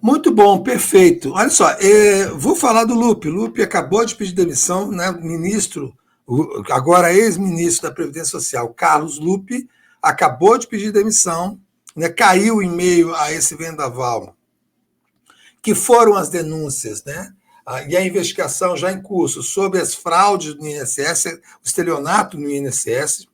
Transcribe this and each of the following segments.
Muito bom, perfeito. Olha só, vou falar do Lupe. Lupe acabou de pedir demissão, né? O ministro, agora ex-ministro da Previdência Social, Carlos Lupe, acabou de pedir demissão, né? Caiu em meio a esse vendaval, que foram as denúncias, né? E a investigação já em curso sobre as fraudes no INSS, o estelionato no INSS,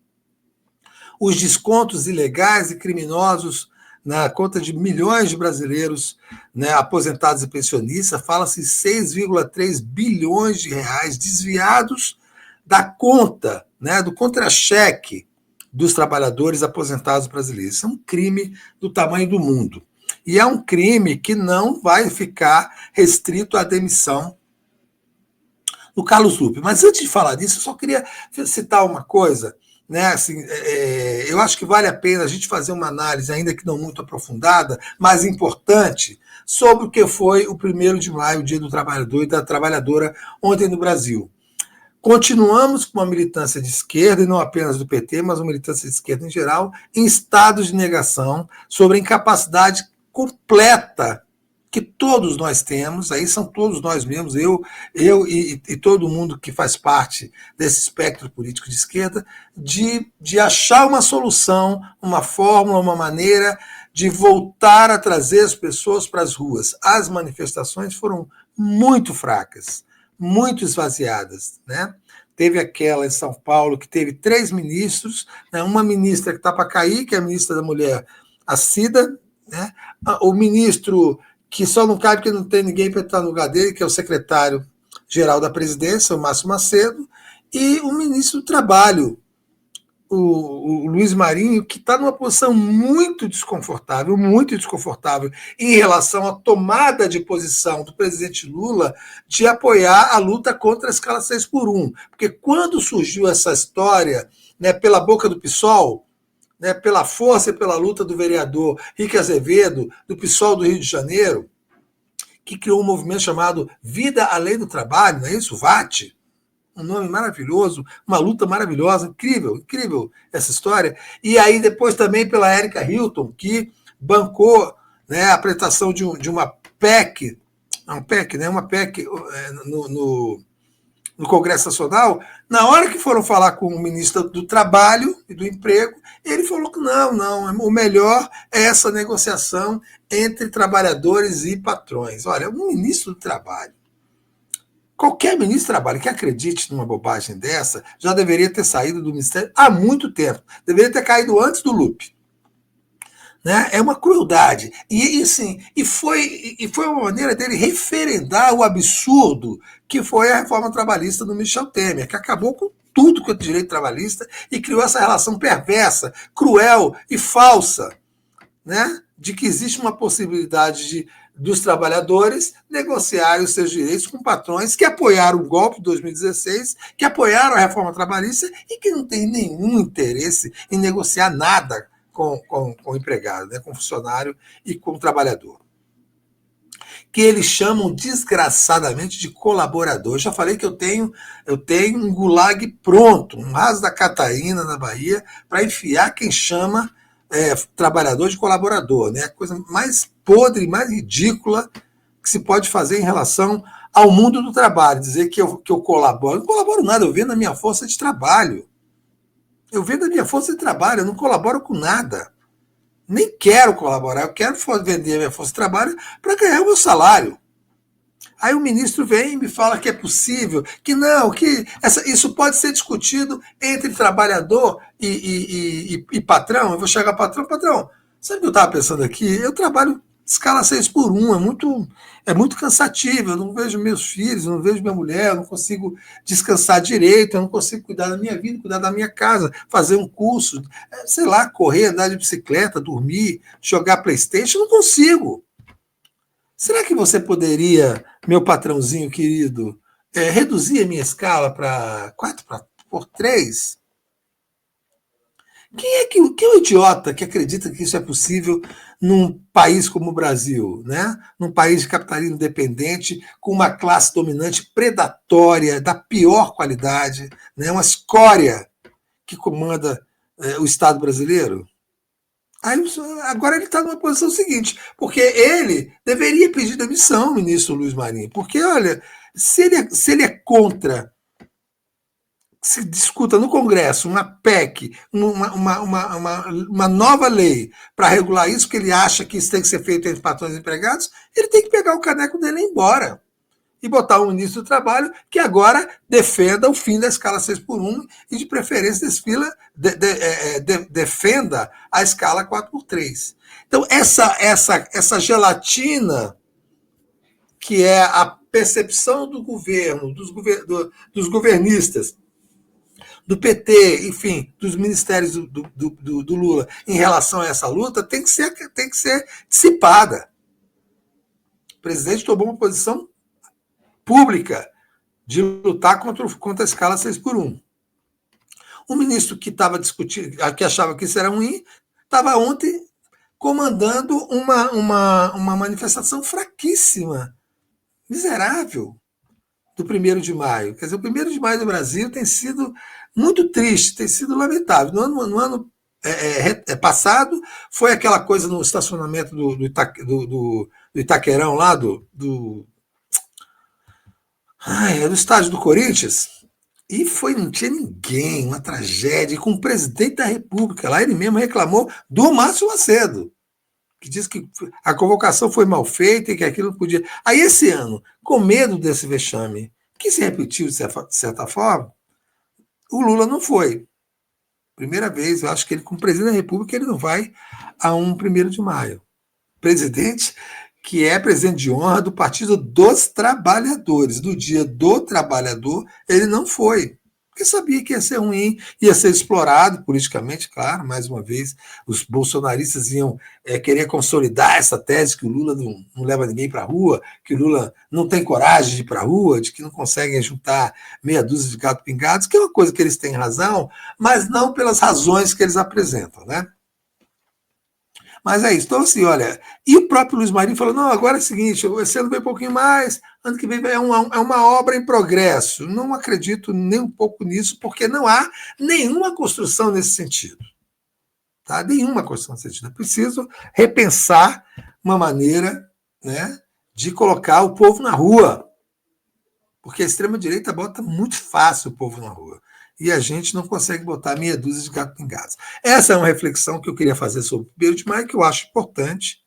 os descontos ilegais e criminosos na conta de milhões de brasileiros, né, aposentados e pensionistas. Fala-se 6,3 bilhões de reais desviados da conta, né, do contra-cheque dos trabalhadores aposentados brasileiros. Isso é um crime do tamanho do mundo. E é um crime que não vai ficar restrito à demissão do Carlos Lupe. Mas antes de falar disso, eu só queria citar uma coisa, né? Assim, eu acho que vale a pena a gente fazer uma análise, ainda que não muito aprofundada, mas importante, sobre o que foi o 1º de maio, o Dia do Trabalhador e da Trabalhadora, ontem no Brasil. Continuamos com uma militância de esquerda, e não apenas do PT, mas uma militância de esquerda em geral, em estado de negação sobre a incapacidade completa que todos nós temos, aí são todos nós mesmos, eu e todo mundo que faz parte desse espectro político de esquerda, de achar uma solução, uma fórmula, uma maneira de voltar a trazer as pessoas para as ruas. As manifestações foram muito fracas, muito esvaziadas, né? Teve aquela em São Paulo que teve 3 ministros, né? Uma ministra que está para cair, que é a ministra da Mulher, a Cida, né? O ministro que só não cabe porque não tem ninguém para estar no lugar dele, que é o secretário-geral da presidência, o Márcio Macedo, e o ministro do Trabalho, o Luiz Marinho, que está numa posição muito desconfortável em relação à tomada de posição do presidente Lula de apoiar a luta contra a escala 6x1. Porque quando surgiu essa história, né, pela boca do PSOL, né, pela força e pela luta do vereador Rick Azevedo, do PSOL do Rio de Janeiro, que criou um movimento chamado Vida Além do Trabalho, não é isso? VAT, um nome maravilhoso, uma luta maravilhosa, incrível, incrível essa história. E aí depois também pela Érica Hilton, que bancou, né, a apresentação de uma PEC, uma PEC no Congresso Nacional. Na hora que foram falar com o ministro do Trabalho e do Emprego, ele falou que não, o melhor é essa negociação entre trabalhadores e patrões. Olha, um ministro do Trabalho, qualquer ministro do Trabalho que acredite numa bobagem dessa, já deveria ter saído do Ministério há muito tempo. Deveria ter caído antes do Lupe. Né? É uma crueldade. E foi uma maneira dele referendar o absurdo que foi a reforma trabalhista do Michel Temer, que acabou com tudo que é direito trabalhista e criou essa relação perversa, cruel e falsa, né? De que existe uma possibilidade dos trabalhadores negociarem os seus direitos com patrões que apoiaram o golpe de 2016, que apoiaram a reforma trabalhista e que não têm nenhum interesse em negociar nada com o empregado, né, com o funcionário e com o trabalhador. Que eles chamam desgraçadamente de colaborador. Eu já falei que eu tenho um gulag pronto, um raso da Catarina na Bahia, para enfiar quem chama trabalhador de colaborador, né? A coisa mais podre, mais ridícula que se pode fazer em relação ao mundo do trabalho. Dizer que eu colaboro. Eu não colaboro nada, eu vendo a minha força de trabalho. Eu vendo a minha força de trabalho, eu não colaboro com nada. Nem quero colaborar, eu quero vender a minha força de trabalho para ganhar o meu salário. Aí o ministro vem e me fala que é possível, que não, que isso pode ser discutido entre trabalhador e patrão. Eu vou chegar patrão, sabe o que eu estava pensando aqui? Eu trabalho escala 6x1, é muito cansativo, eu não vejo meus filhos, eu não vejo minha mulher, eu não consigo descansar direito, eu não consigo cuidar da minha vida, cuidar da minha casa, fazer um curso, sei lá, correr, andar de bicicleta, dormir, jogar PlayStation, eu não consigo. Será que você poderia, meu patrãozinho querido, reduzir a minha escala para 4x3? Quem é o idiota que acredita que isso é possível num país como o Brasil, né? Num país de capitalismo dependente, com uma classe dominante predatória, da pior qualidade, né? Uma escória que comanda o Estado brasileiro? Aí, agora ele está numa posição seguinte, porque ele deveria pedir demissão, o ministro Luiz Marinho, porque, olha, se ele é contra, se discuta no Congresso uma PEC, uma nova lei para regular isso, que ele acha que isso tem que ser feito entre patrões e empregados, ele tem que pegar o caneco dele e ir embora. E botar um ministro do Trabalho que agora defenda o fim da escala 6 por 1 e, de preferência, defenda a escala 4 por 3. Então, essa gelatina, que é a percepção do governo, dos governistas, do PT, enfim, dos ministérios do Lula em relação a essa luta, tem que ser dissipada. O presidente tomou uma posição pública de lutar contra a escala 6 por 1. O ministro que estava discutindo, que achava que isso era ruim, estava ontem comandando uma manifestação fraquíssima, miserável, do 1º de maio. Quer dizer, o 1º de maio do Brasil tem sido muito triste, tem sido lamentável. No ano passado, foi aquela coisa no estacionamento do Itaquerão, lá do estádio do Corinthians, e não tinha ninguém, uma tragédia, com o presidente da República lá, ele mesmo reclamou do Márcio Macedo, que diz que a convocação foi mal feita e que aquilo não podia. Aí, esse ano, com medo desse vexame, que se repetiu de certa forma, o Lula não foi. Primeira vez, eu acho que ele, como presidente da República, ele não vai a um 1º de maio. Presidente que é presidente de honra do Partido dos Trabalhadores. Do Dia do Trabalhador, ele não foi, porque sabia que ia ser ruim, ia ser explorado politicamente, claro, mais uma vez, os bolsonaristas iam querer consolidar essa tese que o Lula não leva ninguém para a rua, que o Lula não tem coragem de ir para a rua, de que não conseguem juntar meia dúzia de gato pingados, que é uma coisa que eles têm razão, mas não pelas razões que eles apresentam, né? Mas é isso. Então, assim, olha, e o próprio Luiz Marinho falou, não, agora é o seguinte, esse ano vem um pouquinho mais, ano que vem é uma obra em progresso. Não acredito nem um pouco nisso, porque não há nenhuma construção nesse sentido. Tá? Nenhuma construção nesse sentido. É preciso repensar uma maneira, né, de colocar o povo na rua. Porque a extrema-direita bota muito fácil o povo na rua. E a gente não consegue botar meia dúzia de gato pingados. Essa é uma reflexão que eu queria fazer sobre o 1º de maio, que eu acho importante,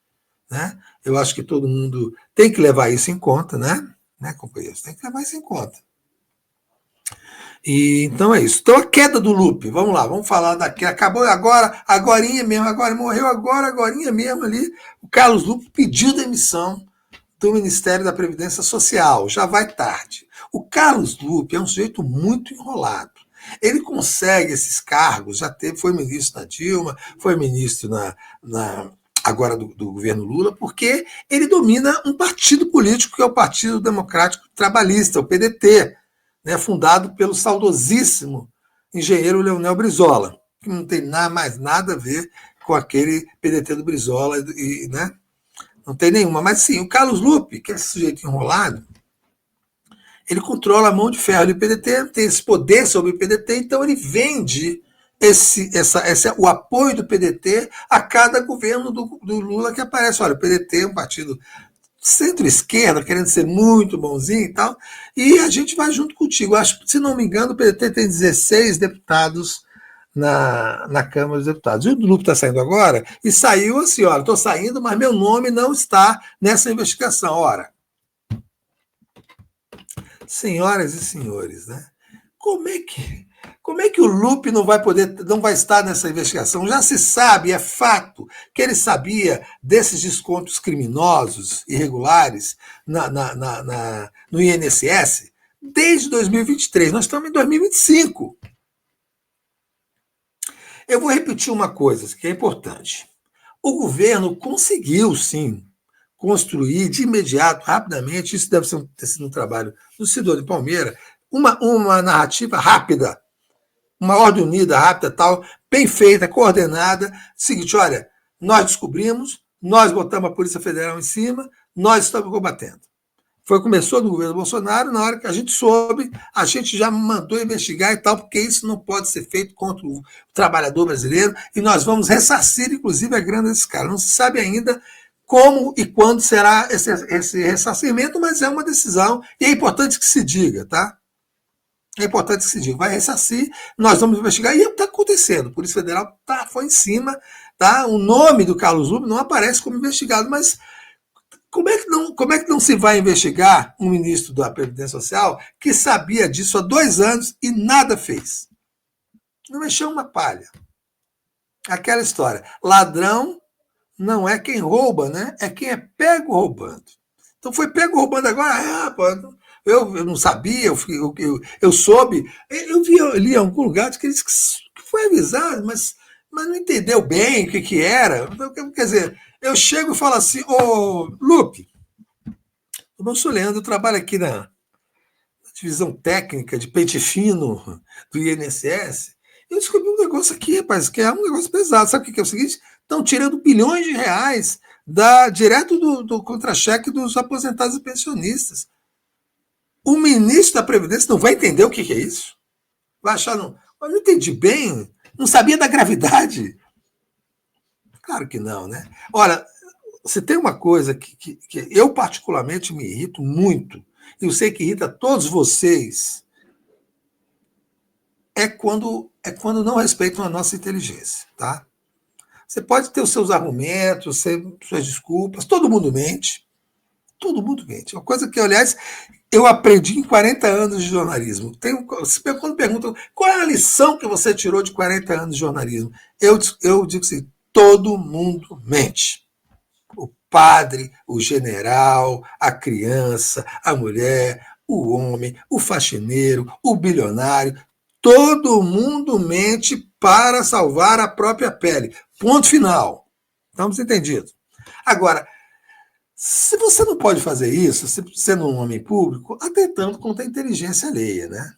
né? Eu acho que todo mundo tem que levar isso em conta, né, companheiros? Tem que levar isso em conta. E, então é isso. Então, a queda do Lupe, vamos lá, vamos falar da queda. Acabou agorinha mesmo, morreu agorinha mesmo ali. O Carlos Lupe pediu demissão do Ministério da Previdência Social, já vai tarde. O Carlos Lupe é um sujeito muito enrolado. Ele consegue esses cargos, foi ministro na Dilma, foi ministro agora do governo Lula, porque ele domina um partido político que é o Partido Democrático Trabalhista, o PDT, né, fundado pelo saudosíssimo engenheiro Leonel Brizola, que não tem mais nada a ver com aquele PDT do Brizola, né? Não tem nenhuma. Mas sim, o Carlos Lupe, que é esse sujeito enrolado, ele controla a mão de ferro do PDT, tem esse poder sobre o PDT, então ele vende o apoio do PDT a cada governo do Lula que aparece. Olha, o PDT é um partido centro-esquerda, querendo ser muito bonzinho e tal, e a gente vai junto contigo. Acho, se não me engano, o PDT tem 16 deputados na Câmara dos Deputados. E o Lupe está saindo agora, e saiu assim, olha, estou saindo, mas meu nome não está nessa investigação. Ora, senhoras e senhores, né? Como é que o Lupe não vai estar nessa investigação? Já se sabe, é fato, que ele sabia desses descontos criminosos, irregulares, no INSS, desde 2023. Nós estamos em 2025. Eu vou repetir uma coisa que é importante. O governo conseguiu, sim, construir de imediato, rapidamente, isso deve ter sido um trabalho do Sidônio Palmeira, uma narrativa rápida, uma ordem unida, rápida, tal, bem feita, coordenada. Seguinte, olha, nós descobrimos, nós botamos a Polícia Federal em cima, nós estamos combatendo. Começou no governo Bolsonaro, na hora que a gente soube, a gente já mandou investigar e tal, porque isso não pode ser feito contra o trabalhador brasileiro, e nós vamos ressarcir, inclusive, a grana desse cara. Não se sabe ainda como e quando será esse ressarcimento, mas é uma decisão, e é importante que se diga, tá? É importante que se diga, vai ressarcir, nós vamos investigar, e está acontecendo. A Polícia Federal foi em cima, tá? O nome do Carlos Lupe não aparece como investigado, mas como é que não se vai investigar um ministro da Previdência Social que sabia disso há 2 anos e nada fez? Não mexeu uma palha. Aquela história. Ladrão não é quem rouba, né? É quem é pego roubando. Então foi pego roubando agora. Pô, eu não sabia, eu soube. Eu li em algum lugar que ele disse que foi avisado, mas não entendeu bem o que era. Quer dizer, eu chego e falo assim, ô Lupe, o nosso Leandro trabalha aqui na divisão técnica de pente fino do INSS. Eu descobri um negócio aqui, rapaz, que é um negócio pesado. Sabe o que é o seguinte? Estão tirando bilhões de reais direto do contra-cheque dos aposentados e pensionistas. O ministro da Previdência não vai entender o que é isso? Vai achar, não, eu não entendi bem, não sabia da gravidade. Claro que não, né? Olha, se tem uma coisa que eu particularmente me irrito muito, e eu sei que irrita todos vocês, é quando não respeitam a nossa inteligência, tá? Você pode ter os seus argumentos, suas desculpas, todo mundo mente. Todo mundo mente. Uma coisa que, aliás, eu aprendi em 40 anos de jornalismo. Quando perguntam qual é a lição que você tirou de 40 anos de jornalismo, eu digo assim, todo mundo mente. O padre, o general, a criança, a mulher, o homem, o faxineiro, o bilionário, todo mundo mente para salvar a própria pele. Ponto final. Estamos entendidos? Agora, se você não pode fazer isso, sendo um homem público, atentando contra a inteligência alheia, né?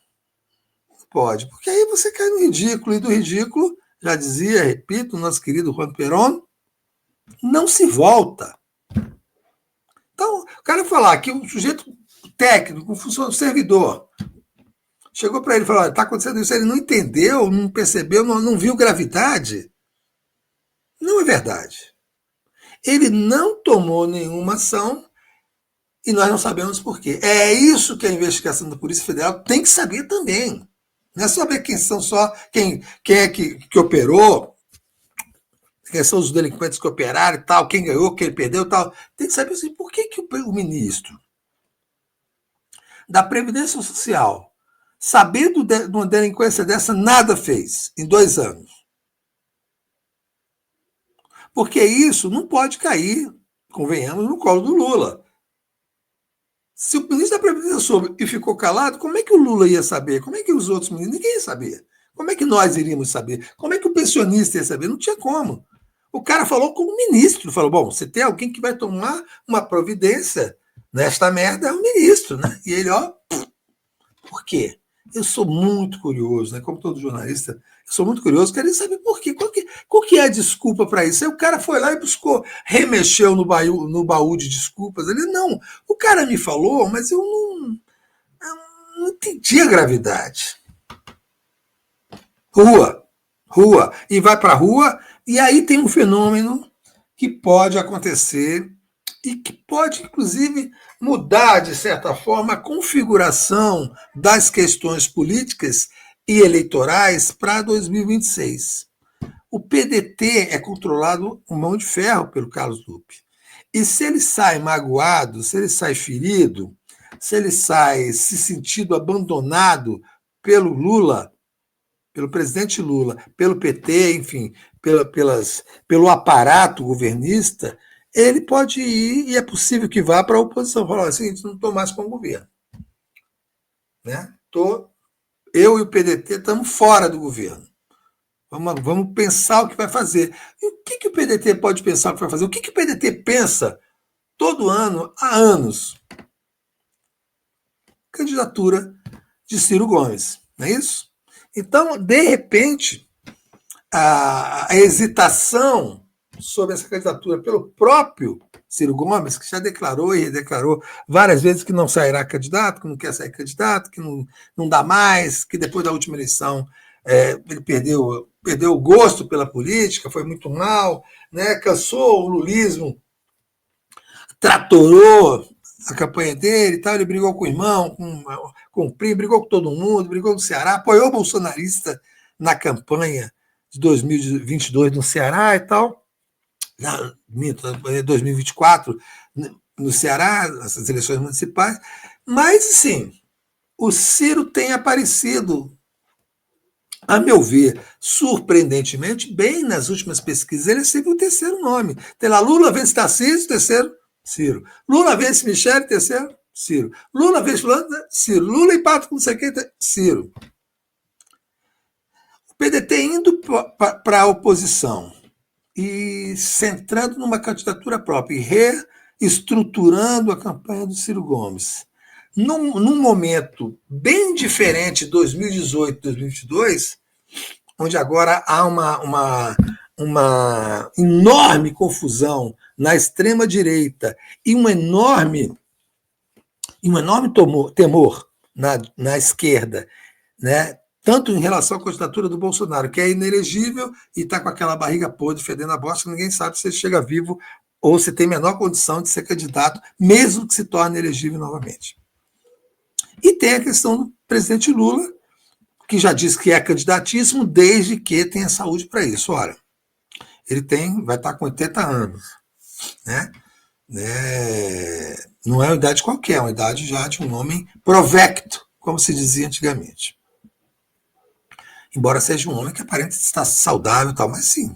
Não pode, porque aí você cai no ridículo, e do ridículo, já dizia, repito, o nosso querido Juan Perón, não se volta. Então, o cara falar que um sujeito técnico, um funcionário, servidor, chegou para ele e falou: está acontecendo isso, ele não entendeu, não percebeu, não viu gravidade. Não é verdade. Ele não tomou nenhuma ação e nós não sabemos por quê. É isso que a investigação da Polícia Federal tem que saber também. Não é saber quem são quem é que operou, quem são os delinquentes que operaram e tal, quem ganhou, quem perdeu e tal. Tem que saber assim, por que o ministro da Previdência Social, sabendo de uma delinquência dessa, nada fez em 2 anos. Porque isso não pode cair, convenhamos, no colo do Lula. Se o ministro da Previdência soube e ficou calado, como é que o Lula ia saber? Como é que os outros ministros? Ninguém ia saber. Como é que nós iríamos saber? Como é que o pensionista ia saber? Não tinha como. O cara falou como ministro, falou, bom, você tem alguém que vai tomar uma providência nesta merda, é o ministro, né? E ele, por quê? Eu sou muito curioso, né? Como todo jornalista, eu sou muito curioso, quero saber por quê. Qual que é a desculpa para isso? Aí o cara foi lá e buscou, remexeu no baú de desculpas. Ele, não, o cara me falou, mas eu não entendi a gravidade. Rua. E vai para a rua, e aí tem um fenômeno que pode acontecer e que pode, inclusive, mudar, de certa forma, a configuração das questões políticas e eleitorais para 2026. O PDT é controlado com mão de ferro pelo Carlos Lupe. E se ele sai magoado, se ele sai ferido, se ele sai se sentindo abandonado pelo Lula, pelo presidente Lula, pelo PT, enfim, pelo aparato governista, ele pode ir, e é possível que vá para a oposição. Falar assim, não estou mais com o governo. Né? Eu e o PDT estamos fora do governo. Vamos pensar o que vai fazer. E o que o PDT pode pensar o que vai fazer? O que o PDT pensa todo ano, há anos? Candidatura de Ciro Gomes, não é isso? Então, de repente, a hesitação sobre essa candidatura pelo próprio Ciro Gomes, que já declarou e redeclarou várias vezes que não sairá candidato, que não quer sair candidato, que não dá mais, que depois da última eleição ele perdeu o gosto pela política, foi muito mal, né, cansou o lulismo, tratorou a campanha dele e tal, ele brigou com o irmão, com o primo, brigou com todo mundo, brigou com o Ceará, apoiou o bolsonarista na campanha de 2022 no Ceará e tal, 2024 no Ceará, essas eleições municipais, mas, sim, o Ciro tem aparecido, a meu ver, surpreendentemente bem nas últimas pesquisas. Ele é sempre o terceiro nome. Tem lá, Lula vence Tarcísio, terceiro, Ciro. Lula vence Michele, terceiro, Ciro. Lula vence fulano, Ciro. Lula empata com não sei quem, Ciro. O PDT indo para a oposição e centrando numa candidatura própria e reestruturando a campanha do Ciro Gomes. Num momento bem diferente de 2018, 2022, onde agora há uma enorme confusão na extrema-direita e um enorme temor na esquerda, né? Tanto em relação à candidatura do Bolsonaro, que é inelegível e está com aquela barriga podre, fedendo a bosta, ninguém sabe se ele chega vivo ou se tem menor condição de ser candidato, mesmo que se torne elegível novamente. E tem a questão do presidente Lula, que já disse que é candidatíssimo desde que tenha saúde para isso. Ora, ele vai estar com 80 anos, né? Não é uma idade qualquer, é uma idade já de um homem provecto, como se dizia antigamente. Embora seja um homem que aparenta estar saudável e tal, mas sim,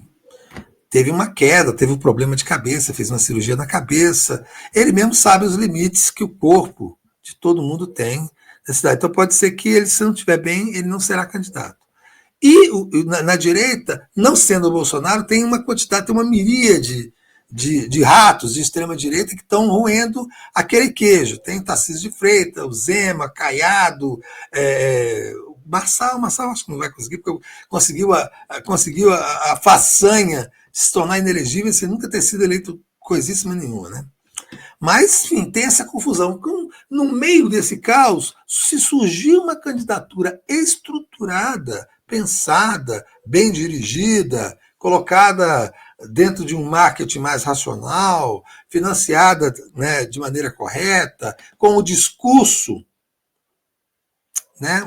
teve uma queda, teve um problema de cabeça, fez uma cirurgia na cabeça. Ele mesmo sabe os limites que o corpo de todo mundo tem nessa idade. Então pode ser que ele, se não estiver bem, ele não será candidato. E na direita, não sendo o Bolsonaro, tem uma quantidade, tem uma miríade de ratos de extrema-direita que estão roendo aquele queijo. Tem Tarcísio de Freitas, o Zema, Caiado, Marçal acho que não vai conseguir, porque conseguiu a façanha de se tornar inelegível sem nunca ter sido eleito coisíssima nenhuma, né? Mas, enfim, tem essa confusão. No meio desse caos, se surgiu uma candidatura estruturada, pensada, bem dirigida, colocada dentro de um marketing mais racional, financiada, né, de maneira correta, com o discurso, né,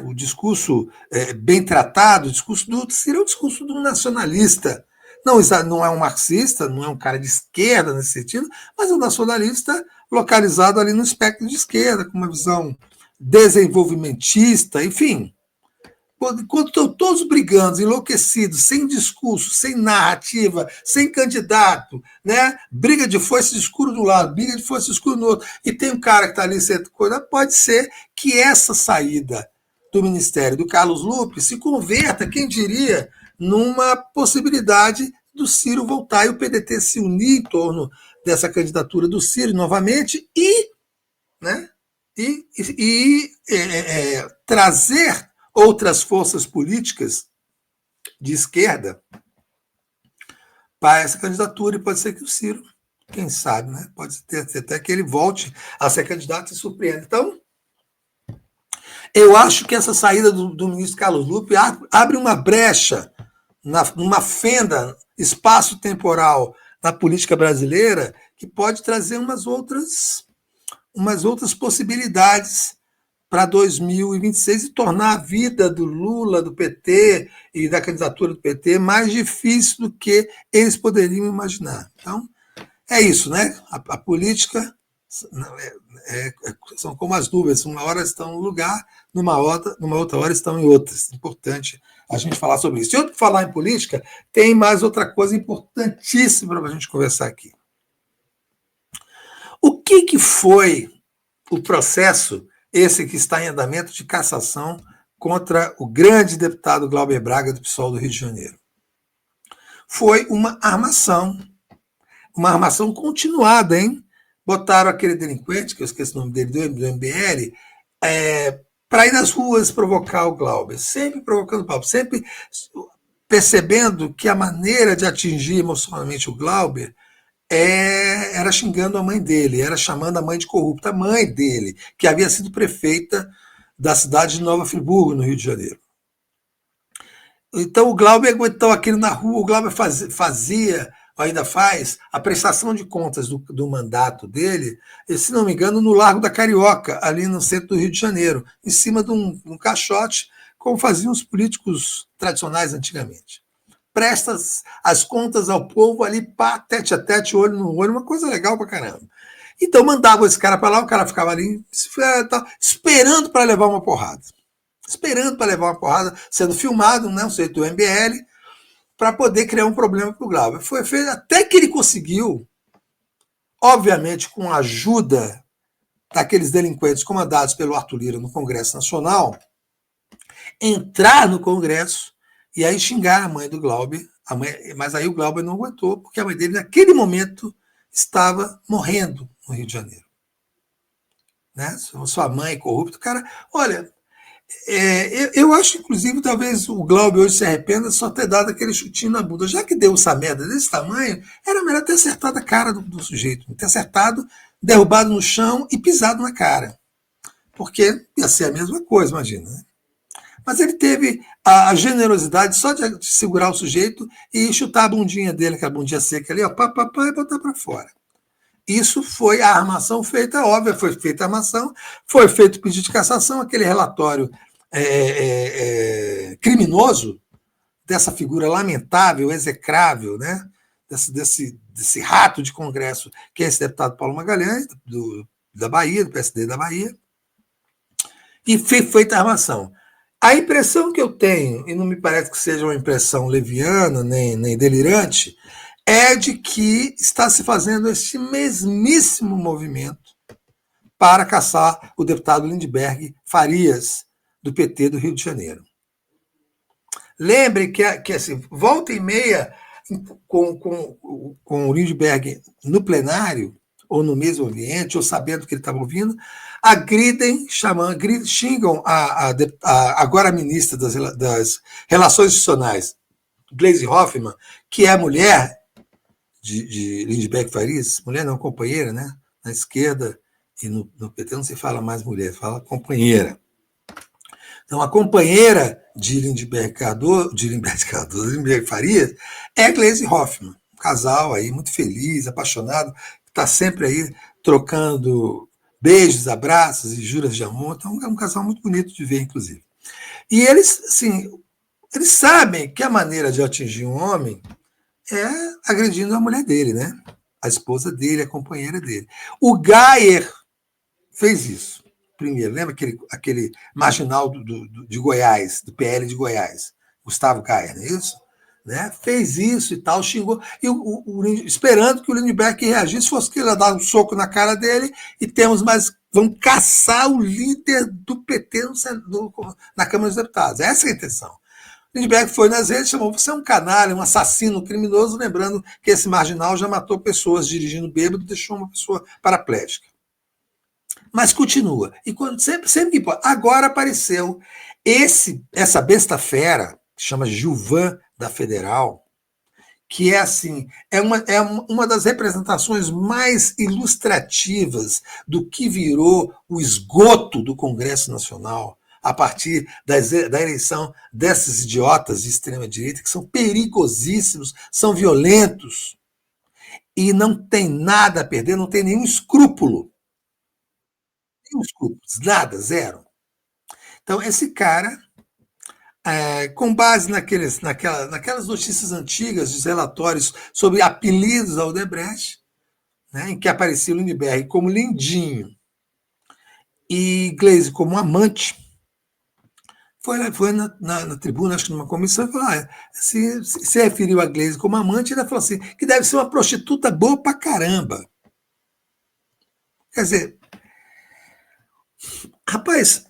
bem tratado, o discurso seria o discurso do nacionalista. Não é um marxista, não é um cara de esquerda nesse sentido, mas é um nacionalista localizado ali no espectro de esquerda, com uma visão desenvolvimentista, enfim. Quando estão todos brigando, enlouquecidos, sem discurso, sem narrativa, sem candidato, né? Briga de foice escuro de um lado, briga de foice escuro do outro, e tem um cara que está ali sendo coisa, pode ser que essa saída do Ministério do Carlos Lupe se converta, quem diria, numa possibilidade do Ciro voltar e o PDT se unir em torno dessa candidatura do Ciro novamente né, trazer outras forças políticas de esquerda para essa candidatura, e pode ser que o Ciro, quem sabe, né, pode ter até que ele volte a ser candidato e surpreenda. Então, eu acho que essa saída do ministro Carlos Lupe abre uma brecha, numa fenda espaço-temporal na política brasileira, que pode trazer umas outras possibilidades para 2026 e tornar a vida do Lula, do PT e da candidatura do PT mais difícil do que eles poderiam imaginar. Então, é isso, né? A política são como as nuvens, uma hora estão em um lugar, numa outra hora estão em outras. Importante a gente falar sobre isso. E eu falar em política, tem mais outra coisa importantíssima para a gente conversar aqui. O que foi o processo, esse que está em andamento de cassação contra o grande deputado Glauber Braga, do PSOL do Rio de Janeiro? Foi uma armação continuada, hein? Botaram aquele delinquente, que eu esqueci o nome dele, do MBL, para ir nas ruas provocar o Glauber, sempre provocando o Glauber, sempre percebendo que a maneira de atingir emocionalmente o Glauber era xingando a mãe dele, era chamando a mãe de corrupta, a mãe dele, que havia sido prefeita da cidade de Nova Friburgo, no Rio de Janeiro. Então o Glauber aguentou aquilo na rua, o Glauber fazia, ainda faz, a prestação de contas do mandato dele, se não me engano, no Largo da Carioca, ali no centro do Rio de Janeiro, em cima de um caixote, como faziam os políticos tradicionais antigamente. Presta as contas ao povo ali, pá, tete a tete, olho no olho, uma coisa legal pra caramba. Então mandava esse cara para lá, o cara ficava ali esperando para levar uma porrada. Esperando para levar uma porrada, sendo filmado, né, um sujeito do MBL, para poder criar um problema para o Glauber. Foi feito até que ele conseguiu, obviamente com a ajuda daqueles delinquentes comandados pelo Arthur Lira no Congresso Nacional, entrar no Congresso e aí xingar a mãe do Glauber, mas aí o Glauber não aguentou, porque a mãe dele, naquele momento, estava morrendo no Rio de Janeiro. Né? Sua mãe corrupta, cara, olha, eu acho, inclusive, talvez o Glauber hoje se arrependa só ter dado aquele chutinho na bunda. Já que deu essa merda desse tamanho, era melhor ter acertado a cara do sujeito, ter acertado, derrubado no chão e pisado na cara. Porque ia ser a mesma coisa, imagina, né? Mas ele teve a generosidade só de segurar o sujeito e chutar a bundinha dele, aquela bundinha seca ali, ó, pá, e botar para fora. Isso foi a armação feita, óbvio, foi feita a armação, foi feito o pedido de cassação, aquele relatório criminoso dessa figura lamentável, execrável, né? Desse rato de Congresso, que é esse deputado Paulo Magalhães, da Bahia, do PSD da Bahia, e foi feita a armação. A impressão que eu tenho, e não me parece que seja uma impressão leviana, nem delirante, é de que está se fazendo este mesmíssimo movimento para caçar o deputado Lindbergh Farias, do PT do Rio de Janeiro. Lembre que assim, volta e meia, com o Lindbergh no plenário, ou no mesmo ambiente, ou sabendo que ele estava ouvindo, xingam agora ministra das Relações Institucionais, Gleisi Hoffmann, que é a mulher de Lindbergh Farias, mulher não, companheira, né? Na esquerda e no PT não se fala mais mulher, fala companheira. Então, a companheira de Lindbergh Farias é Gleisi Hoffmann, um casal aí muito feliz, apaixonado, que está sempre aí trocando beijos, abraços e juras de amor. Então, é um casal muito bonito de ver, inclusive. E eles, assim, eles sabem que a maneira de atingir um homem é agredindo a mulher dele, né? A esposa dele, a companheira dele. O Geyer fez isso. Primeiro, lembra aquele marginal de Goiás, do PL de Goiás, Gustavo Geyer, não é isso? Né? Fez isso e tal, xingou, e esperando que o Lindbergh reagisse, fosse que ele dar um soco na cara dele, e vamos caçar o líder do PT na Câmara dos Deputados. Essa é a intenção. Lindbergh foi nas redes e chamou: você é um canalha, um assassino, um criminoso, lembrando que esse marginal já matou pessoas dirigindo bêbado, deixou uma pessoa paraplégica. Mas continua. E sempre que pode. Agora apareceu essa besta fera, que chama Gilvan da Federal, que é assim, é uma das representações mais ilustrativas do que virou o esgoto do Congresso Nacional a partir da eleição desses idiotas de extrema-direita, que são perigosíssimos, são violentos, e não tem nada a perder, não tem nenhum escrúpulo. Nenhum escrúpulo, nada, zero. Então, esse cara, com base naquelas notícias antigas, dos relatórios sobre apelidos ao Odebrecht, né, em que aparecia o Lindbergh como lindinho e Gleisi como amante, foi na tribuna, acho que numa comissão, e falou: se referiu a Gleisi como amante, ele falou assim, que deve ser uma prostituta boa pra caramba. Quer dizer, rapaz,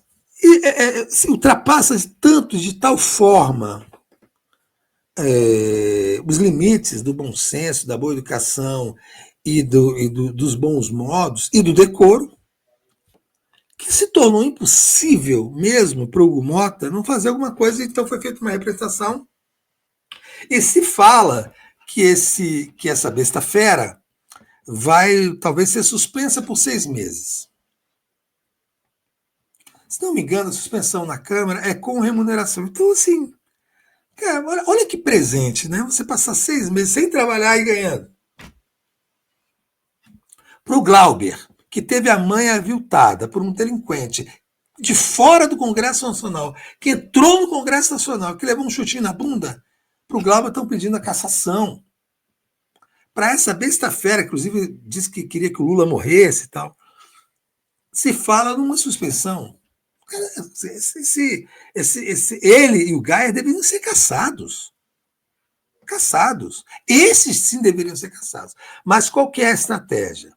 se ultrapassa tanto, de tal forma, os limites do bom senso, da boa educação e dos bons modos e do decoro, que se tornou impossível mesmo para o Hugo Mota não fazer alguma coisa. Então foi feita uma representação E se fala que essa besta fera vai talvez ser suspensa por 6 meses. Se não me engano, a suspensão na Câmara é com remuneração. Então, assim, cara, olha que presente, né? Você passar 6 meses sem trabalhar e ganhando. Para o Glauber, que teve a mãe aviltada por um delinquente de fora do Congresso Nacional, que entrou no Congresso Nacional, que levou um chutinho na bunda, para o Glauber estão pedindo a cassação. Para essa besta fera, inclusive disse que queria que o Lula morresse e tal, se fala numa suspensão. Ele e o Gaia deveriam ser caçados. Caçados. Esses sim deveriam ser caçados. Mas qual que é a estratégia?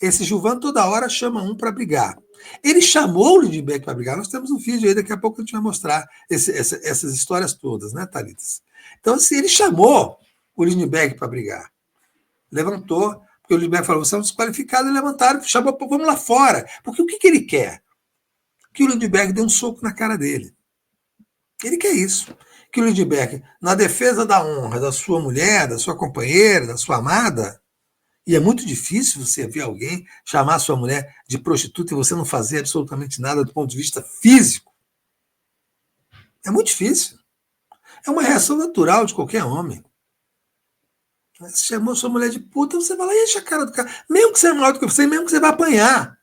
Esse Gilvan toda hora chama um para brigar. Ele chamou o Lindbergh para brigar. Nós temos um vídeo aí, daqui a pouco a gente vai mostrar essas histórias todas, né, Thalitas? Então, assim, ele chamou o Lindbergh para brigar. Levantou, porque o Lindbergh falou: você é um desqualificado, e levantaram, chamou, vamos lá fora. Porque o que ele quer? Que o Lindbergh dê um soco na cara dele. Ele quer isso. Que o Lindbergh, na defesa da honra da sua mulher, da sua companheira, da sua amada, e é muito difícil você ver alguém chamar a sua mulher de prostituta e você não fazer absolutamente nada do ponto de vista físico. É muito difícil. É uma reação natural de qualquer homem. Se chamou sua mulher de puta, você vai lá e enche a cara do cara. Mesmo que você é maior do que você, mesmo que você vai apanhar.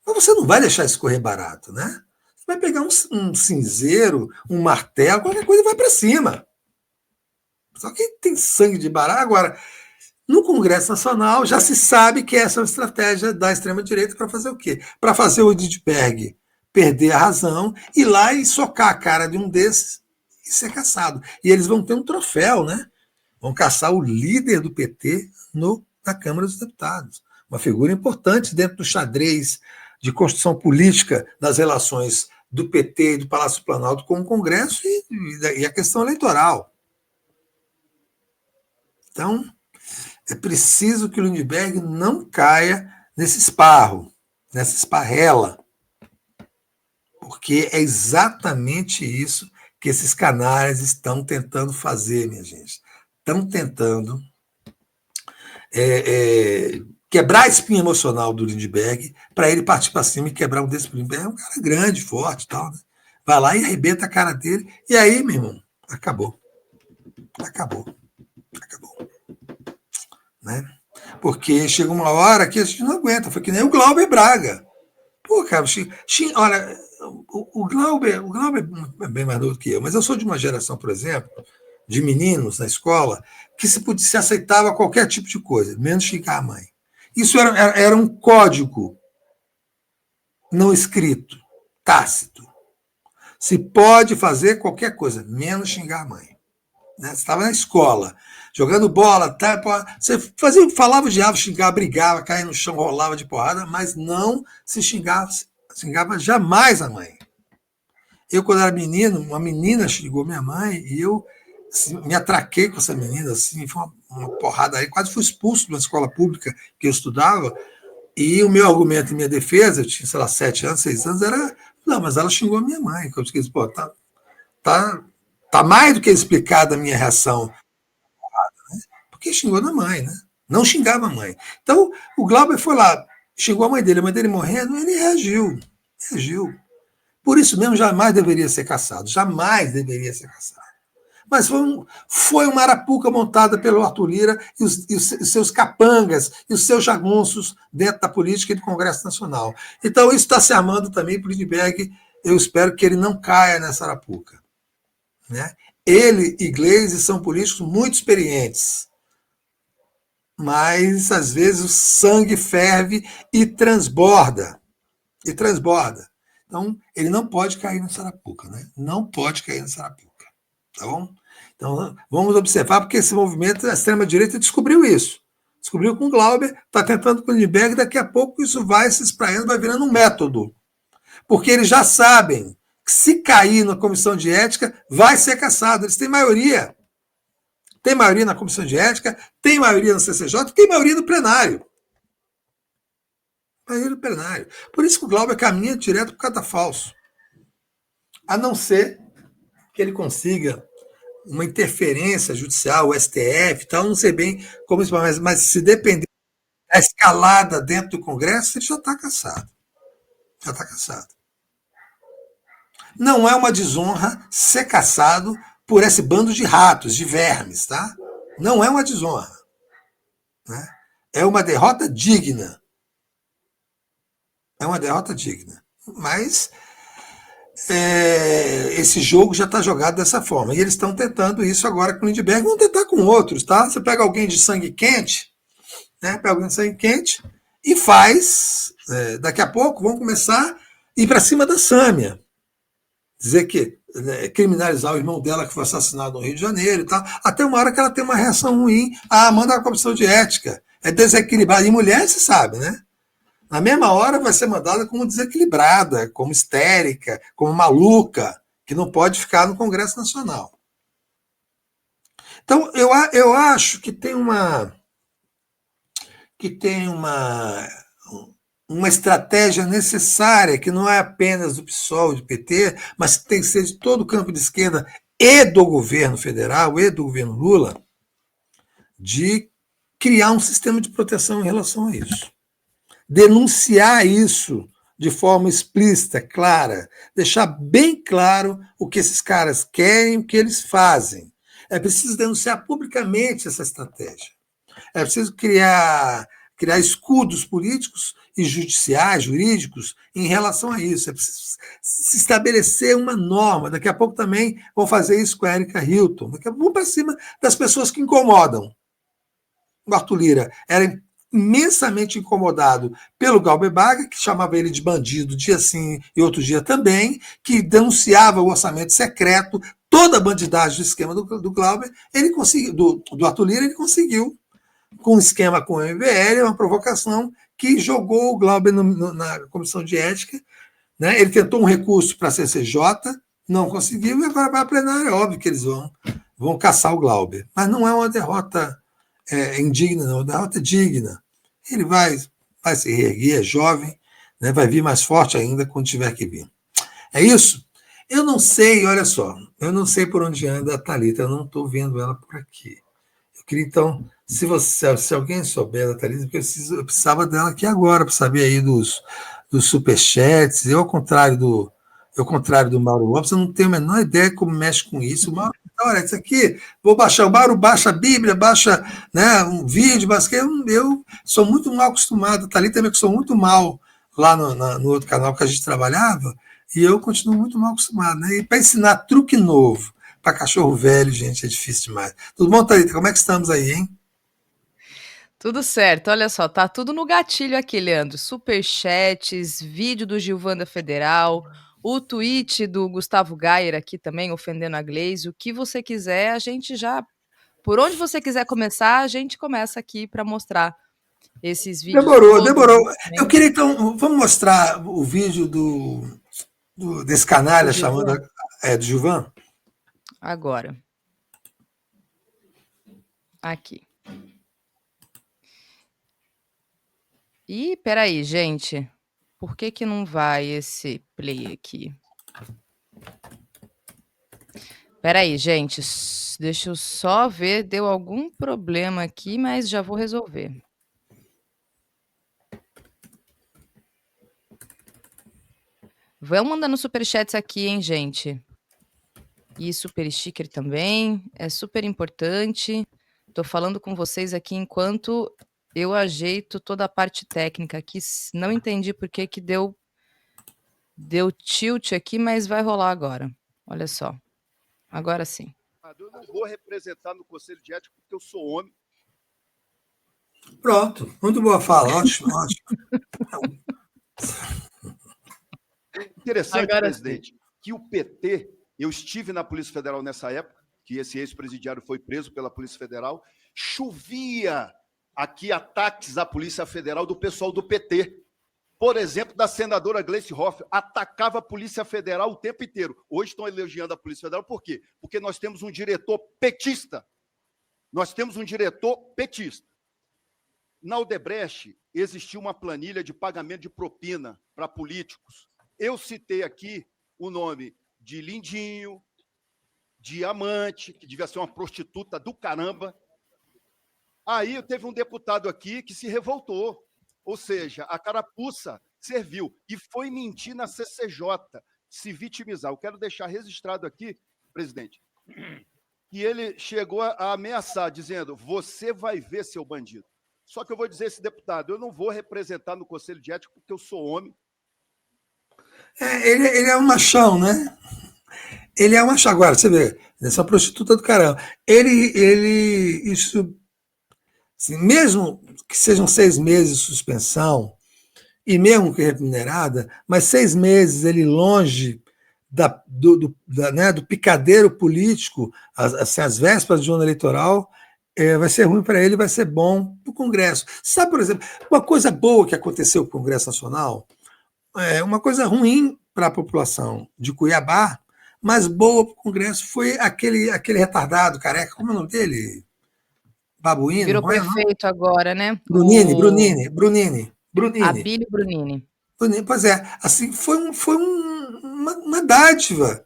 Mas você não vai deixar escorrer barato, né? Você vai pegar um cinzeiro, um martelo, qualquer coisa e vai para cima. Só que tem sangue de barato. Agora, no Congresso Nacional já se sabe que essa é uma estratégia da extrema-direita para fazer o quê? Para fazer o Lindbergh perder a razão, ir lá e socar a cara de um desses e ser caçado. E eles vão ter um troféu, né? Vão caçar o líder do PT na Câmara dos Deputados. Uma figura importante dentro do xadrez de construção política das relações do PT e do Palácio Planalto com o Congresso e a questão eleitoral. Então, é preciso que o Lindbergh não caia nesse esparro, nessa esparrela, porque é exatamente isso que esses canais estão tentando fazer, minha gente. Estão tentando quebrar a espinha emocional do Lindbergh para ele partir para cima e quebrar um desse. Lindbergh é um cara grande, forte e tal, né? Vai lá e arrebenta a cara dele, e aí, meu irmão, acabou. Acabou. Acabou. Né? Porque chega uma hora que a gente não aguenta. Foi que nem o Glauber Braga. Pô, cara, olha, o Glauber é bem mais novo que eu, mas eu sou de uma geração, por exemplo, de meninos na escola, que se aceitava qualquer tipo de coisa, menos xingar a mãe. Isso era um código não escrito, tácito. Se pode fazer qualquer coisa, menos xingar a mãe. Né? Você estava na escola, jogando bola, tá, você falava o diabo, xingava, brigava, caía no chão, rolava de porrada, mas não se xingava jamais a mãe. Eu, quando era menino, uma menina xingou minha mãe e eu assim, me atraquei com essa menina, assim, foi uma porrada aí, quase fui expulso de uma escola pública que eu estudava, e o meu argumento em minha defesa, eu tinha, sei lá, 7 anos, 6 anos, era, não, mas ela xingou a minha mãe, que eu disse, pô, tá mais do que explicada a minha reação, porque xingou na mãe, né? Não xingava a mãe. Então, o Glauber foi lá, xingou a mãe dele morrendo, ele reagiu. Por isso mesmo, jamais deveria ser caçado. Jamais deveria ser caçado. Mas foi uma arapuca montada pelo Arthur Lira e os seus capangas e os seus jagunços dentro da política e do Congresso Nacional. Então, isso está se armando também para o Lindbergh. Eu espero que ele não caia nessa arapuca. Né? Ele e Gleisi são políticos muito experientes, mas às vezes o sangue ferve e transborda. Então, ele não pode cair nessa arapuca, né? Não pode cair nessa arapuca. Tá bom? Então, vamos observar, porque esse movimento da extrema-direita descobriu isso. Descobriu com o Glauber, está tentando com o Lindbergh, daqui a pouco isso vai se espraiando, vai virando um método. Porque eles já sabem que se cair na comissão de ética, vai ser caçado. Eles têm maioria. Tem maioria na comissão de ética, tem maioria no CCJ, tem maioria no plenário. Maioria no plenário. Por isso que o Glauber caminha direto para o catafalso. A não ser que ele consiga uma interferência judicial, o STF e tal, não sei bem como isso, mas se depender da escalada dentro do Congresso, ele já está cassado. Já está cassado. Não é uma desonra ser caçado por esse bando de ratos, de vermes, tá? Não é uma desonra. Né? É uma derrota digna. É uma derrota digna. Mas esse jogo já está jogado dessa forma. E eles estão tentando isso agora com o Lindbergh, vão tentar com outros, tá? Você pega alguém de sangue quente, né? Pega alguém de sangue quente e faz. Daqui a pouco vão começar a ir para cima da Sâmia. Dizer que criminalizar o irmão dela que foi assassinado no Rio de Janeiro e tal, até uma hora que ela tem uma reação ruim, manda a comissão de ética, é desequilibrada. E mulher, você sabe, né? Na mesma hora vai ser mandada como desequilibrada, como histérica, como maluca, que não pode ficar no Congresso Nacional. Então, eu acho que tem uma estratégia necessária, que não é apenas do PSOL e do PT, mas tem que ser de todo o campo de esquerda e do governo federal, e do governo Lula, de criar um sistema de proteção em relação a isso. Denunciar isso de forma explícita, clara, deixar bem claro o que esses caras querem, o que eles fazem. É preciso denunciar publicamente essa estratégia. É preciso criar escudos políticos e judiciais, jurídicos, em relação a isso. É preciso se estabelecer uma norma. Daqui a pouco também vão fazer isso com a Erika Hilton. Daqui a pouco vão para cima das pessoas que incomodam. O Arthur Lira era imensamente incomodado pelo Glauber Braga, que chamava ele de bandido dia sim e outro dia também, que denunciava o orçamento secreto, toda a bandidagem do esquema do Glauber, ele conseguiu, do Arthur Lira, ele conseguiu, com um esquema com o MBL, uma provocação que jogou o Glauber na comissão de ética, né? Ele tentou um recurso para a CCJ, não conseguiu, e agora vai à plenária. É óbvio que eles vão caçar o Glauber. Mas não é uma derrota indigna, não, é uma derrota digna. Ele vai se reerguer, é jovem, né? Vai vir mais forte ainda quando tiver que vir. É isso? Eu não sei, olha só, eu não sei por onde anda a Thalita, eu não estou vendo ela por aqui. Eu queria, então, se alguém souber da Thalita, porque eu precisava dela aqui agora, para saber aí dos superchats. Eu, ao contrário do Mauro Lopes, eu não tenho a menor ideia como mexe com isso. O Mauro, olha, isso aqui, vou baixar. O Mauro baixa a Bíblia, baixa, né, um vídeo, mas eu sou muito mal acostumado. A Thalita também, que sou muito mal lá no outro canal que a gente trabalhava, e eu continuo muito mal acostumado. Né? E para ensinar truque novo para cachorro velho, gente, é difícil demais. Tudo bom, Thalita? Como é que estamos aí, hein? Tudo certo, olha só, tá tudo no gatilho aqui, Leandro. Superchats, vídeo do Gilvanda Federal, o tweet do Gustavo Gayer aqui também, ofendendo a Gleisi. O que você quiser, a gente já... Por onde você quiser começar, a gente começa aqui para mostrar esses vídeos Demorou, todos. demorou. Eu queria, então, vamos mostrar o vídeo desse canalha chamando do Gilvan? Agora. Aqui. Ih, peraí, gente. Por que não vai esse play aqui? Peraí, gente. Deixa eu só ver. Deu algum problema aqui, mas já vou resolver. Vão mandando superchats aqui, hein, gente? E super sticker também. É super importante. Tô falando com vocês aqui enquanto eu ajeito toda a parte técnica aqui. Não entendi por que deu tilt aqui, mas vai rolar agora. Olha só. Agora sim. Eu não vou representar no Conselho de Ética porque eu sou homem. Pronto. Muito boa fala. Ótimo, ótimo. Interessante, Agora presidente, sim. que o PT, eu estive na Polícia Federal nessa época, que esse ex-presidiário foi preso pela Polícia Federal, chovia aqui ataques à Polícia Federal do pessoal do PT. Por exemplo, da senadora Gleice Hoffmann, atacava a Polícia Federal o tempo inteiro. Hoje estão elogiando a Polícia Federal, por quê? Porque nós temos um diretor petista. Nós temos um diretor petista. Na Odebrecht, existiu uma planilha de pagamento de propina para políticos. Eu citei aqui o nome de Lindinho, diamante, que devia ser uma prostituta do caramba. Aí teve um deputado aqui que se revoltou. Ou seja, a carapuça serviu e foi mentir na CCJ, se vitimizar. Eu quero deixar registrado aqui, presidente, que ele chegou a ameaçar, dizendo: você vai ver, seu bandido. Só que eu vou dizer a esse deputado: eu não vou representar no Conselho de Ética porque eu sou homem. Ele é um machão, né? Ele é um machão. Agora, você vê, essa prostituta do caramba. Isso, assim, mesmo que sejam 6 meses de suspensão, e mesmo que remunerada, mas 6 meses ele longe do picadeiro político, assim, às vésperas de um ano eleitoral, vai ser ruim para ele, vai ser bom para o Congresso. Sabe, por exemplo, uma coisa boa que aconteceu com o Congresso Nacional, uma coisa ruim para a população de Cuiabá, mas boa para o Congresso, foi aquele retardado, careca, como é o nome dele? Babuíno? Virou prefeito agora, né? Brunini. Abílio Brunini. Pois é, assim, foi uma dádiva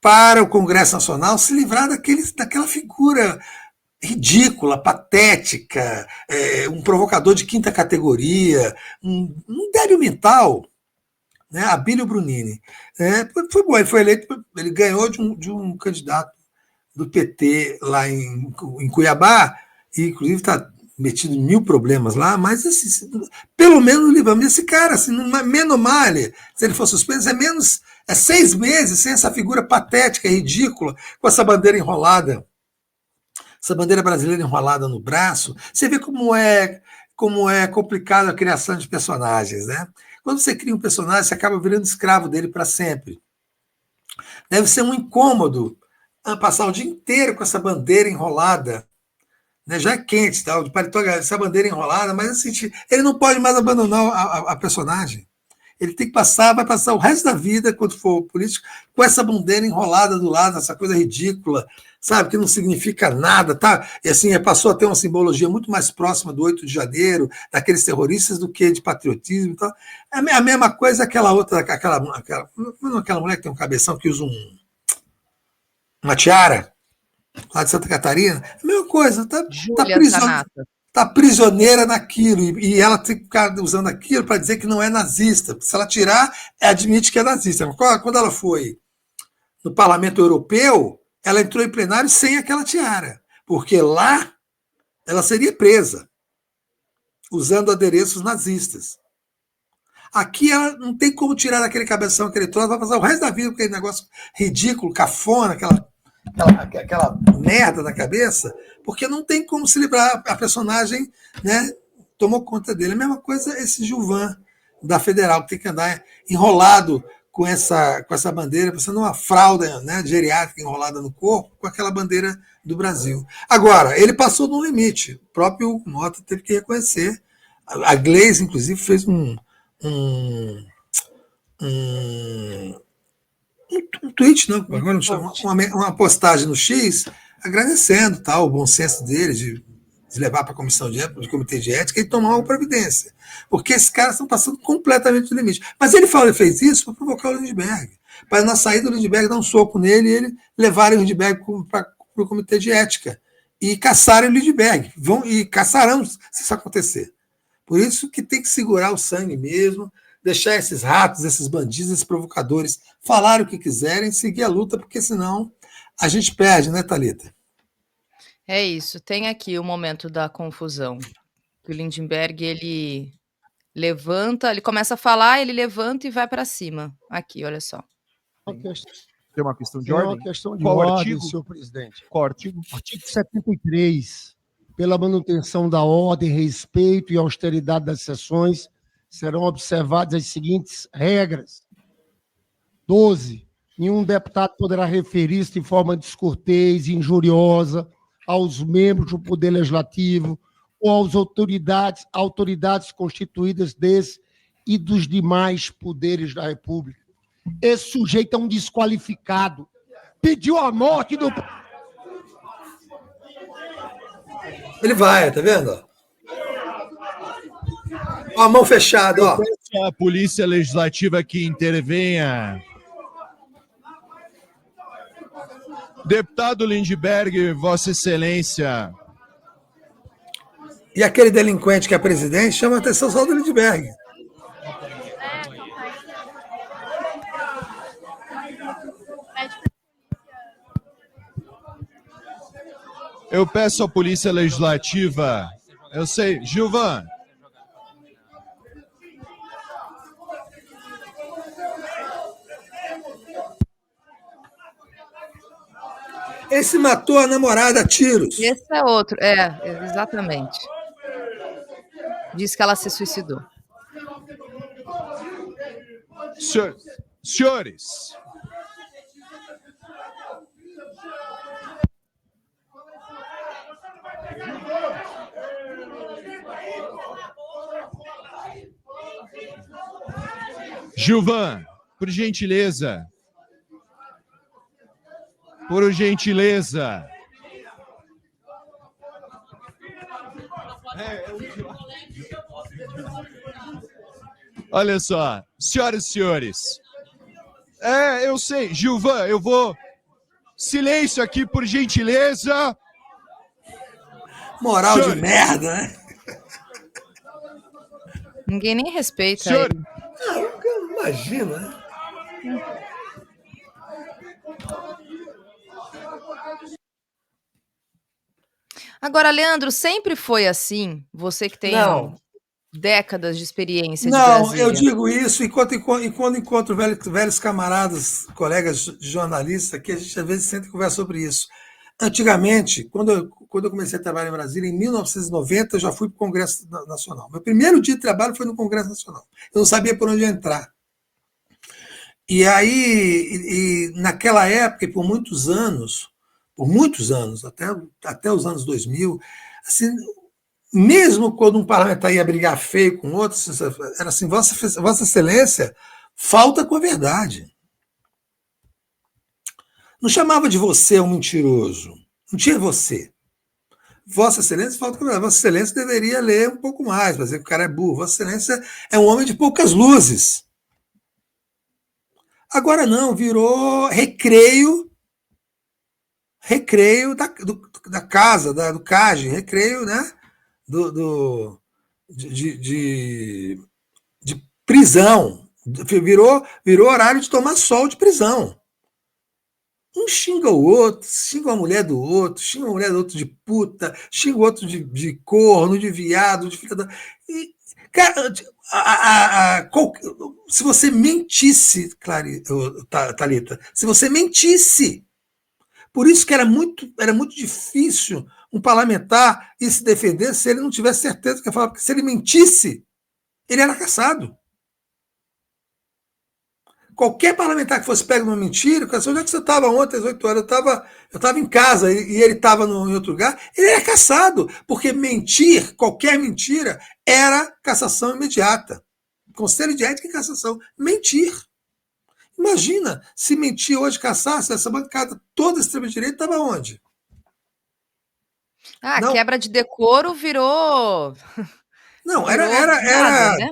para o Congresso Nacional se livrar daquela figura ridícula, patética, um provocador de 5ª categoria, um débil mental, né? Abílio Brunini. Foi bom, ele foi eleito, ele ganhou de um candidato do PT lá em Cuiabá, e inclusive está metido em 1000 problemas lá, mas assim, pelo menos livramos esse cara, assim, menos mal, se ele for suspenso, é 6 meses sem essa figura patética, ridícula, com essa bandeira enrolada, essa bandeira brasileira enrolada no braço. Você vê como é complicado a criação de personagens, né? Quando você cria um personagem, você acaba virando escravo dele para sempre. Deve ser um incômodo passar o dia inteiro com essa bandeira enrolada, né? Já é quente, tá? De paletó, essa bandeira enrolada, mas assim, ele não pode mais abandonar a personagem. Ele tem que vai passar o resto da vida, quando for político, com essa bandeira enrolada do lado, essa coisa ridícula, sabe, que não significa nada, tá? E assim, passou a ter uma simbologia muito mais próxima do 8 de janeiro, daqueles terroristas, do que de patriotismo e tal. É a mesma coisa aquela outra, aquela mulher que tem um cabeção que usa uma tiara, lá de Santa Catarina, a mesma coisa, tá prisioneira naquilo, e ela tem que ficar usando aquilo para dizer que não é nazista. Se ela tirar, admite que é nazista. Quando ela foi no Parlamento Europeu, ela entrou em plenário sem aquela tiara, porque lá ela seria presa, usando adereços nazistas. Aqui ela não tem como tirar daquele cabeção, aquele troço, vai passar o resto da vida com aquele negócio ridículo, cafona, aquela merda na cabeça, porque não tem como se livrar. A personagem, né, tomou conta dele. A mesma coisa esse Gilvan da Federal, que tem que andar enrolado com essa bandeira, parecendo uma fralda, né, geriátrica enrolada no corpo, com aquela bandeira do Brasil. Agora, ele passou no limite. O próprio Mota teve que reconhecer. A Gleisi, inclusive, fez um tweet, não, agora não chama, uma postagem no X, agradecendo o bom senso dele de levar para a comissão de ética, de comitê de ética, e tomar uma providência. Porque esses caras estão passando completamente do limite. Mas ele fez isso para provocar o Lindbergh, para na saída do Lindbergh dar um soco nele e ele levar o Lindbergh para o comitê de ética e caçarem o Lindbergh. E caçarão se isso acontecer. Por isso que tem que segurar o sangue mesmo, deixar esses ratos, esses bandidos, esses provocadores falar o que quiserem, seguir a luta, porque senão a gente perde, né, Thalita? É isso. Tem aqui o momento da confusão. Que o Lindbergh, ele levanta, ele começa a falar, ele levanta e vai para cima. Aqui, olha só. Tem uma questão de ordem? É uma questão de Qual ordem, artigo? senhor presidente. Qual artigo? Artigo 73. Pela manutenção da ordem, respeito e austeridade das sessões, serão observadas as seguintes regras. 12. Nenhum deputado poderá referir-se de forma descortês e injuriosa aos membros do Poder Legislativo ou às autoridades constituídas desse e dos demais poderes da República. Esse sujeito é um desqualificado. Pediu a morte do... Ele vai, tá vendo? Ó, a mão fechada, ó. Peço à Polícia Legislativa que intervenha. Deputado Lindbergh, Vossa Excelência. E aquele delinquente que é presidente chama a atenção só do Lindbergh. Eu peço à Polícia Legislativa, eu sei, Gilvan. Esse matou a namorada a tiros. Esse é outro, exatamente. Diz que ela se suicidou. Senhores, Gilvan, por gentileza. Por gentileza. Olha só, senhoras e senhores. Eu sei, Gilvan, eu vou... Silêncio aqui, por gentileza. Moral senhores. De merda, né? Ninguém nem respeita senhor... ele. Imagina, né? Agora, Leandro, sempre foi assim? Você que tem décadas de experiência de Brasília. Eu digo isso e quando encontro velhos camaradas, colegas jornalistas, que a gente às vezes senta e conversa sobre isso. Antigamente, quando eu comecei a trabalhar em Brasília, em 1990, eu já fui para o Congresso Nacional. Meu primeiro dia de trabalho foi no Congresso Nacional. Eu não sabia por onde entrar. E aí, naquela época, e por muitos anos, até os anos 2000, assim, mesmo quando um parlamentar ia brigar feio com outro, era assim, Vossa Excelência, falta com a verdade. Não chamava de você um mentiroso. Não tinha você. Vossa Excelência, falta com a verdade. Vossa Excelência deveria ler um pouco mais, para dizer que o cara é burro. Vossa Excelência é um homem de poucas luzes. Agora não, virou recreio da casa, do CAGE, recreio, né? De prisão. Virou horário de tomar sol de prisão. Um xinga o outro, xinga a mulher do outro, xinga a mulher do outro de puta, xinga o outro de corno, de viado, de filha da... E, cara, se você mentisse, Thalita, se você mentisse, por isso que era muito difícil um parlamentar ir se defender se ele não tivesse certeza que ia falar, porque se ele mentisse, ele era caçado. Qualquer parlamentar que fosse pego numa mentira, onde é que você estava ontem às 8 horas? Eu estava em casa e ele estava em outro lugar, ele era caçado, porque mentir, qualquer mentira, era cassação imediata. Conselho de ética e cassação. Mentir. Imagina, se mentir hoje caçasse, essa bancada toda extrema-direita estava onde? Não. Quebra de decoro virou... Não, era né?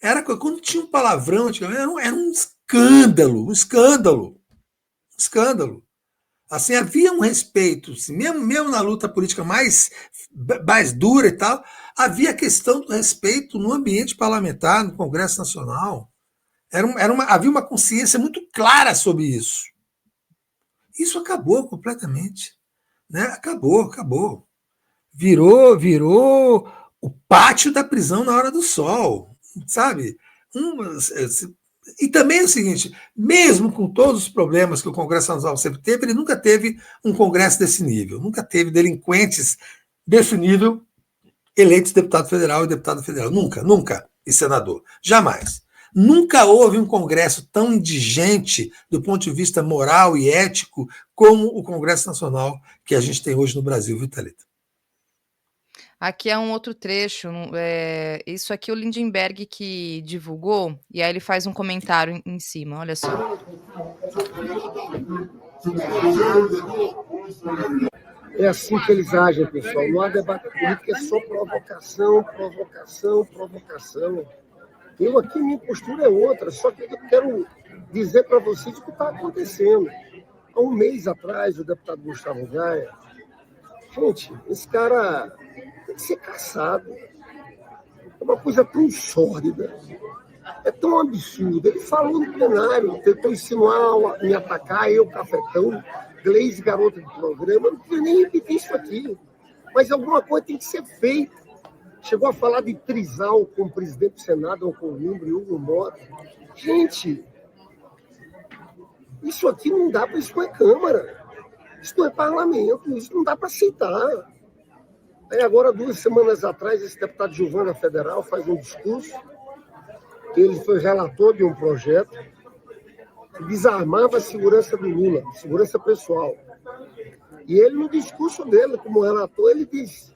Era quando tinha um palavrão, era um escândalo. Assim, havia um respeito, assim, mesmo na luta política mais dura e tal, havia a questão do respeito no ambiente parlamentar, no Congresso Nacional. Havia uma consciência muito clara sobre isso. Isso acabou completamente. Né? Acabou. Virou o pátio da prisão na hora do sol. Sabe? E também é o seguinte, mesmo com todos os problemas que o Congresso Nacional sempre teve, ele nunca teve um Congresso desse nível, nunca teve delinquentes desse nível eleitos deputado federal e deputado federal. Nunca. E senador. Jamais. Nunca houve um Congresso tão indigente do ponto de vista moral e ético como o Congresso Nacional que a gente tem hoje no Brasil, viu, Thalita? Aqui é um outro trecho, isso aqui o Lindbergh que divulgou, e aí ele faz um comentário em cima, olha só. É assim que eles agem, pessoal. Não há debate político, é só provocação. Eu aqui, minha postura é outra, só que eu quero dizer para vocês o que está acontecendo. Há um mês atrás, o deputado Gustavo Gaia, gente, esse cara tem que ser caçado. É uma coisa tão sórdida, é tão absurdo. Ele falou no plenário, tentou insinuar, me atacar, eu, cafetão, Gleise, garota de programa, não queria nem repetir isso aqui. Mas alguma coisa tem que ser feita. Chegou a falar de trisal com o presidente do Senado, Alcolumbre, Hugo Mota. Gente, isso aqui não dá para... Isso não é Câmara, isso não é parlamento, isso não dá para aceitar. Aí agora, 2 semanas atrás, esse deputado Gilvan Federal faz um discurso, ele foi relator de um projeto que desarmava a segurança do Lula, segurança pessoal. E ele, no discurso dele, como relator, ele disse: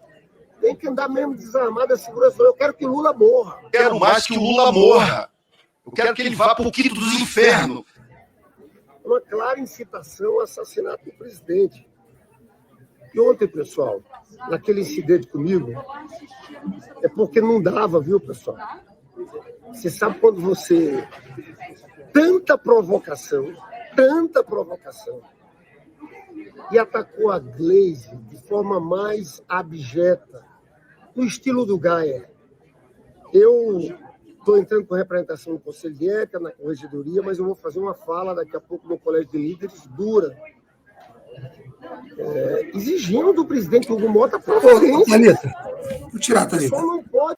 tem que andar mesmo desarmado a segurança. Eu quero que Lula morra. Eu quero mais que o Lula morra. Eu quero que ele vá para o quinto dos infernos. Uma clara incitação ao assassinato do presidente. E ontem, pessoal, naquele incidente comigo, é porque não dava, viu, pessoal? Você sabe quando você... Tanta provocação, e atacou a Gleise de forma mais abjeta, no estilo do Gaia. Eu estou entrando com representação no Conselho de Ética, na Corregedoria, mas eu vou fazer uma fala daqui a pouco no Colégio de Líderes, dura, exigindo do presidente Hugo Mota providência. Thalita, vou tirar, Thalita. Só não pode.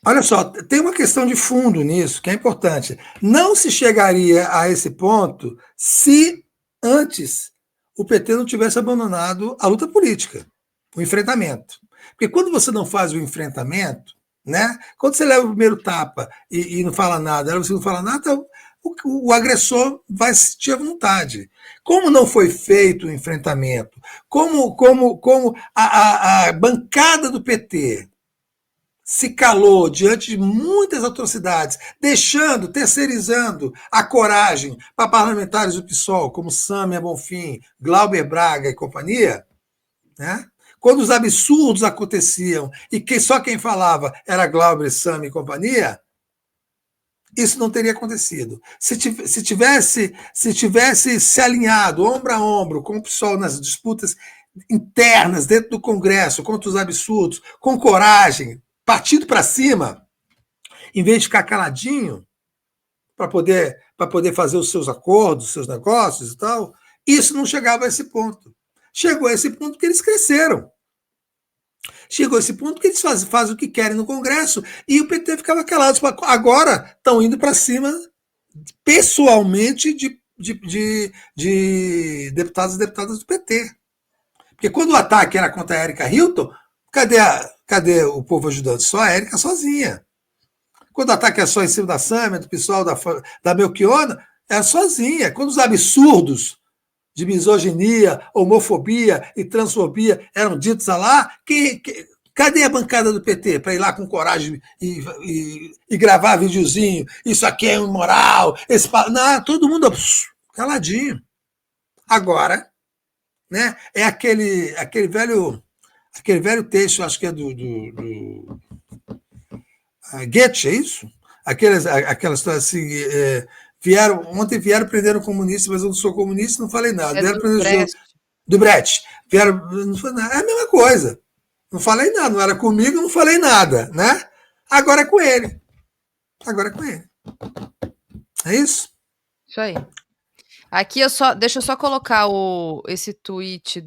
Olha só, tem uma questão de fundo nisso, que é importante. Não se chegaria a esse ponto se antes o PT não tivesse abandonado a luta política, o enfrentamento. Porque quando você não faz o enfrentamento, né? Quando você leva o primeiro tapa e não fala nada, você não fala nada, o agressor vai se sentir à vontade. Como não foi feito o enfrentamento, como a bancada do PT se calou diante de muitas atrocidades, terceirizando a coragem para parlamentares do PSOL, como Sâmia Bonfim, Glauber Braga e companhia, né? Quando os absurdos aconteciam e só quem falava era Glauber, Sâmia e companhia, isso não teria acontecido. Se tivesse se alinhado ombro a ombro com o PSOL nas disputas internas dentro do Congresso contra os absurdos, com coragem, partido para cima, em vez de ficar caladinho para poder fazer os seus acordos, os seus negócios e tal, isso não chegava a esse ponto. Chegou a esse ponto que eles cresceram. Chegou a esse ponto que eles fazem o que querem no Congresso e o PT ficava calado. Agora estão indo para cima pessoalmente de deputados e deputadas do PT. Porque quando o ataque era contra a Érica Hilton, cadê o povo ajudando? Só a Érica sozinha. Quando o ataque é só em cima da Sâmia, do pessoal da Melchiona, é sozinha. Quando os absurdos de misoginia, homofobia e transfobia eram ditos lá, cadê a bancada do PT para ir lá com coragem e gravar videozinho? Isso aqui é imoral. Não, todo mundo caladinho. Agora, né, é aquele velho texto, acho que é do Goethe, é isso? Aquela história assim, ontem vieram prender o comunista, mas eu não sou comunista, não falei nada. Vieram prender do Brecht. Não falei nada. É a mesma coisa. Não falei nada, não era comigo, não falei nada, né? Agora é com ele. É isso? Isso aí. Aqui deixa eu só colocar esse tweet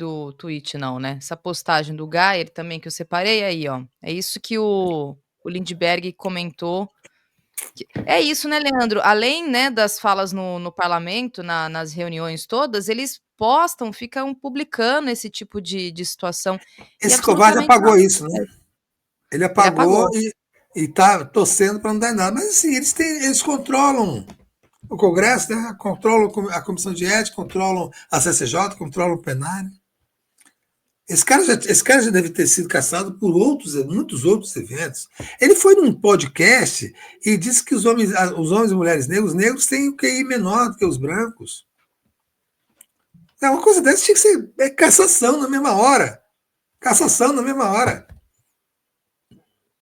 não, né? Essa postagem do Gaia também que eu separei aí, ó. É isso que o Lindbergh comentou. É isso, né, Leandro? Além, né, das falas no parlamento, nas reuniões todas, eles postam, ficam publicando esse tipo de situação. Esse covarde apagou isso, né? Ele apagou e está torcendo para não dar nada. Mas assim, eles controlam o Congresso, né? Controlam a Comissão de Ética, controlam a CCJ, controlam o plenário. Esse cara já deve ter sido caçado por muitos outros eventos. Ele foi num podcast e disse que os homens e mulheres negros têm o QI menor do que os brancos. Uma coisa dessa tinha que ser cassação na mesma hora. Cassação na mesma hora.